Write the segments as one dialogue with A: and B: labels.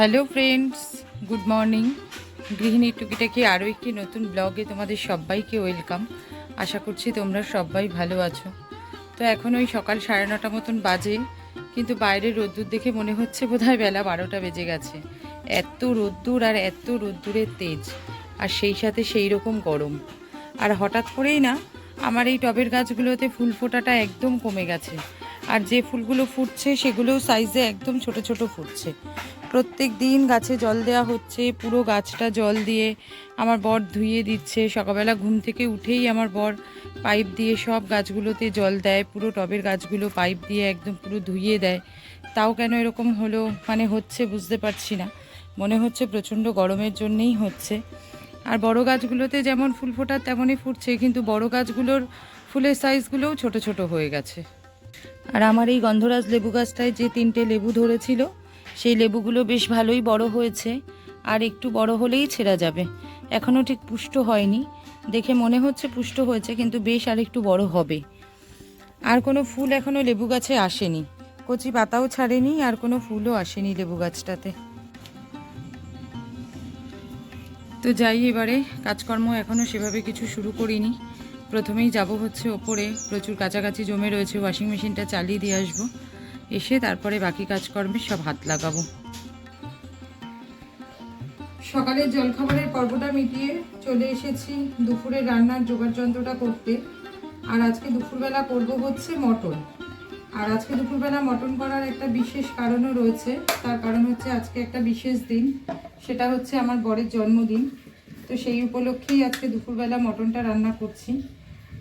A: Hello friends, good morning. গৃহিণীর টুকিটাকি আরও একটি নতুন ব্লগে তোমাদের সবাইকে ওয়েলকাম। আশা করছি তোমরা সবাই ভালো আছো। তো এখন ওই সকাল 9:30 মতন বাজে, কিন্তু বাইরের রোদ্দুর দেখে মনে হচ্ছে বোধহয় বেলা 12টা বেজে গেছে। এত রোদ্দুর আর এত রোদ্দুরের তেজ, আর সেই সাথে সেই রকম গরম। আর হঠাৎ করেই না আমার এই টবের গাছগুলোতে ফুল ফোটাটা একদম কমে গেছে। আর যে ফুলগুলো ফুটছে সেগুলোও সাইজে একদম ছোট ছোট ফুটছে। প্রত্যেক দিন গাছে জল দেওয়া হচ্ছে, পুরো গাছটা জল দিয়ে আমার বর ধুইয়ে দিচ্ছে। সকালবেলা ঘুম থেকে উঠেই আমার বর পাইপ দিয়ে সব গাছগুলোতে জল দেয়, পুরো টবের গাছগুলো পাইপ দিয়ে একদম পুরো ধুইয়ে দেয়। তাও কেন এরকম হলো, হচ্ছে বুঝতে পারছি না। মনে হচ্ছে প্রচণ্ড গরমের জন্যেই হচ্ছে। আর বড় গাছগুলোতে যেমন ফুল ফোটার তেমনই ফুটছে, কিন্তু বড় গাছগুলোর ফুলের সাইজগুলোও ছোট ছোট হয়ে গেছে। আর আমার এই গন্ধরাজ লেবু গাছটায় যে 3টে লেবু ধরেছিল, সেই লেবুগুলো বেশ ভালোই বড় হয়েছে। আর একটু বড় হলেই ছেঁড়া যাবে। এখনও ঠিক পুষ্ট হয়নি, দেখে মনে হচ্ছে পুষ্ট হয়েছে, কিন্তু বেশ আর একটু বড় হবে। আর কোনো ফুল এখনও লেবু গাছে আসেনি, কচি পাতাও ছাড়েনি, আর কোনো ফুলও আসেনি লেবু গাছটাতে। তো যাই, এবারে কাজকর্ম এখনও সেভাবে কিছু শুরু করিনি। প্রথমেই যাব হচ্ছে ওপরে, প্রচুর কাছাকাছি জমে রয়েছে, ওয়াশিং মেশিনটা চালিয়ে দিয়ে আসবো। এসে তারপরে বাকি কাজকর্মে সব হাত লাগাবো। সকালের জলখাবারের পর্বটা মিটিয়ে চলে এসেছি দুপুরের রান্নার জোগাড় যন্ত্রটা করতে। আর আজকে দুপুরবেলা করব হচ্ছে মটন। আর আজকে দুপুরবেলা মটন করার একটা বিশেষ কারণও রয়েছে। তার কারণ হচ্ছে আজকে একটা বিশেষ দিন, সেটা হচ্ছে আমার বরের জন্মদিন। তো সেই উপলক্ষেই আজকে দুপুরবেলা মটনটা রান্না করছি।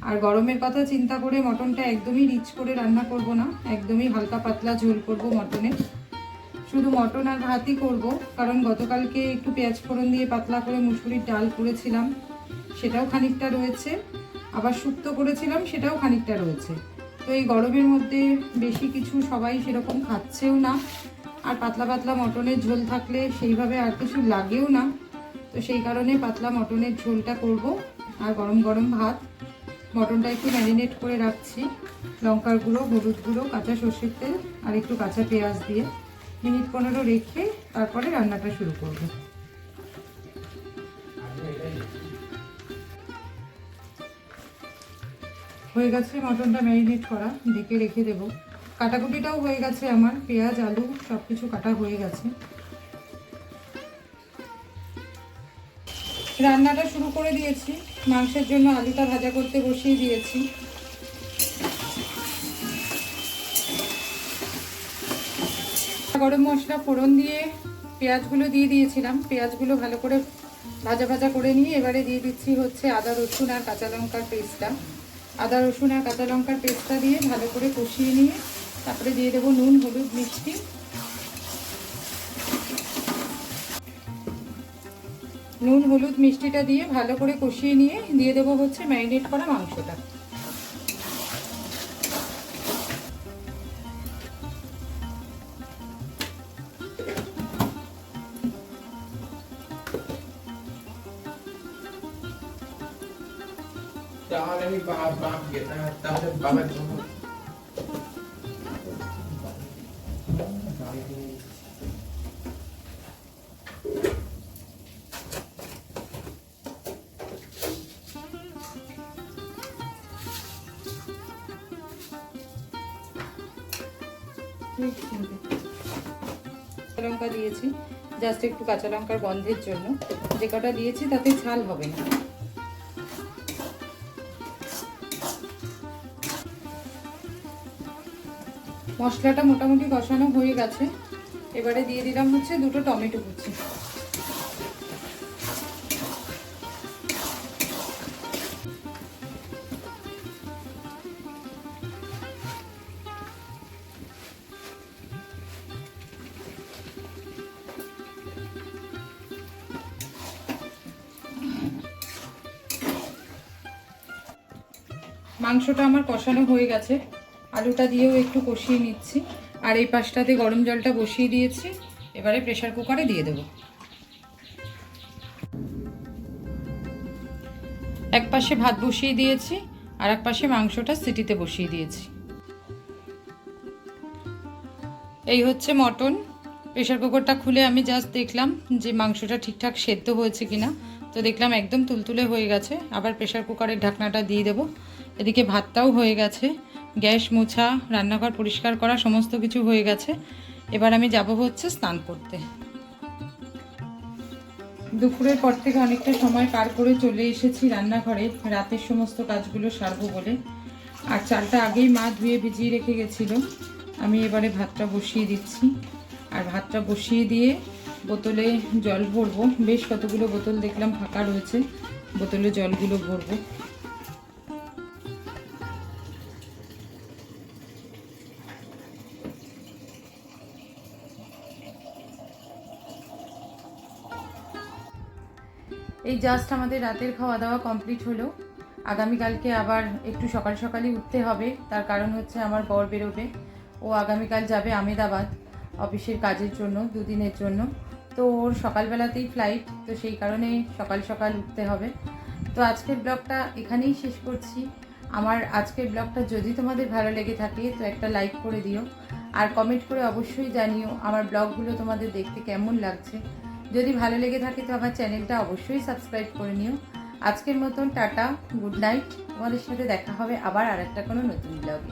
A: আর গরমের কথা চিন্তা করে মটনটা একদমই রিচ করে রান্না করব না, একদমই হালকা পাতলা ঝোল করব মটনের। শুধু মটন আর ভাতই করব, কারণ গতকালকে একটু পেঁয়াজ ফোড়ন দিয়ে পাতলা করে মুসুরির ডাল করেছিলাম, সেটাও খানিকটা রয়েছে। আবার শুক্তো করেছিলাম, সেটাও খানিকটা রয়েছে। তো এই গরমের মধ্যে বেশি কিছু সবাই সেরকম খাচ্ছেও না। আর পাতলা পাতলা মটনের ঝোল থাকলে সেইভাবে আর কিছু লাগেও না। তো সেই কারণে পাতলা মটনের ঝোলটা করব। আর গরম গরম ভাত। মটনটা একটু ম্যারিনেট করে রাখছি লঙ্কার গুঁড়ো, হলুদ গুঁড়ো, কাঁচা সর্ষের তেল আর একটু কাঁচা পেঁয়াজ দিয়ে। মিনিট 15 রেখে তারপরে রান্নাটা শুরু করব। হয়ে গেছে মটনটা ম্যারিনেট করা, ঢেকে রেখে দেবো। কাটাকুটিটাও হয়ে গেছে আমার, পেঁয়াজ আলু সব কিছু কাটা হয়ে গেছে। রান্নাটা শুরু করে দিয়েছি। মাংসের জন্য আলুটা ভাজা করতে বসিয়ে দিয়েছি। গরম মশলা ফোড়ন দিয়ে পেঁয়াজগুলো দিয়ে দিয়েছিলাম। পেঁয়াজগুলো ভালো করে ভাজা ভাজা করে নিয়ে এবারে দিয়ে দিচ্ছি হচ্ছে আদা রসুন আর কাঁচা লঙ্কার পেস্টটা। আদা রসুন আর কাঁচা লঙ্কার পেস্টটা দিয়ে ভালো করে কষিয়ে নিয়ে তারপরে দিয়ে দেবো নুন, হলুদ, মিষ্টি। নুন, হলুদ, মিষ্টিটা দিয়ে ভালো করে কষিয়ে নিয়ে দিয়ে দেবো হচ্ছে ম্যারিনেট করা মাংসটা।
B: তাহলে আমি বাপ তাহলে বাবার জন্য
A: লঙ্কা দিয়েছি জাস্ট একটু কাঁচা লঙ্কার গন্ধের জন্য। যে কটা দিয়েছি তাতে ঝাল হবে না। মশলাটা মোটামুটি কষানো হয়ে গেছে। এবারে দিয়ে দিলাম হচ্ছে 2টো টমেটো কুচি। মাংসটা আমার কষানো হয়ে গেছে, আলুটা দিয়েও একটু কষিয়ে নিচ্ছি। আর এই পাশটাতে গরম জলটা বসিয়ে দিয়েছি, এবারে প্রেসার কুকারে দিয়ে দেবো। এক পাশে ভাত বসিয়ে দিয়েছি, আর এক পাশে মাংসটা সিটিতে বসিয়ে দিয়েছি। এই হচ্ছে মটন, প্রেশার কুকারটা খুলে আমি জাস্ট দেখলাম যে মাংসটা ঠিকঠাক সেদ্ধ হয়েছে কিনা। তো দেখলাম একদম তুলতুলে হয়ে গেছে। আবার প্রেশার কুকারের ঢাকনাটা দিয়ে দেবো। এদিকে ভাতটাও হয়ে গেছে, গ্যাস মোছা, রান্নাঘর পরিষ্কার করা সমস্ত কিছু হয়ে গেছে। এবার আমি যাব হচ্ছে স্নান করতে। দুপুরের পর থেকে অনেকটা সময় পার করে চলে এসেছি রান্নাঘরে রাতের সমস্ত কাজগুলো সারবো বলে। আর চালটা আগেই মা ধুয়ে ভিজিয়ে রেখে গেছিলো। আমি এবারে ভাতটা বসিয়ে দিচ্ছি। আর ভাতটা বসিয়ে দিয়ে বোতলে জল ভরবো। বেশ কতগুলো বোতল দেখলাম ফাঁকা রয়েছে, বোতলে জলগুলো ভরবো। এই জাস্ট আমাদের রাতের খাওয়া দাওয়া কমপ্লিট হলো। আগামীকালকে আবার একটু সকাল সকালই উঠতে হবে, তার কারণ হচ্ছে আমার বর বেরোবে। ও আগামীকাল যাবে আমেদাবাদ অফিসের কাজের জন্য, দুদিনের জন্য। তো ওর সকালবেলাতেই ফ্লাইট, তো সেই কারণে সকাল সকাল উঠতে হবে। তো আজকের ব্লগটা এখানেই শেষ করছি। আমার আজকের ব্লগটা যদি তোমাদের ভালো লেগে থাকে তো একটা লাইক করে দিও, আর কমেন্ট করে অবশ্যই জানিও আমার ব্লগগুলো তোমাদের দেখতে কেমন লাগছে। যদি ভালো লেগে থাকে তো আমার চ্যানেলটা অবশ্যই সাবস্ক্রাইব করে নিও। আজকের মতন টাটা, গুড নাইট। তোমাদের সাথে দেখা হবে আবার আরেকটা কোনো নতুন ব্লগে।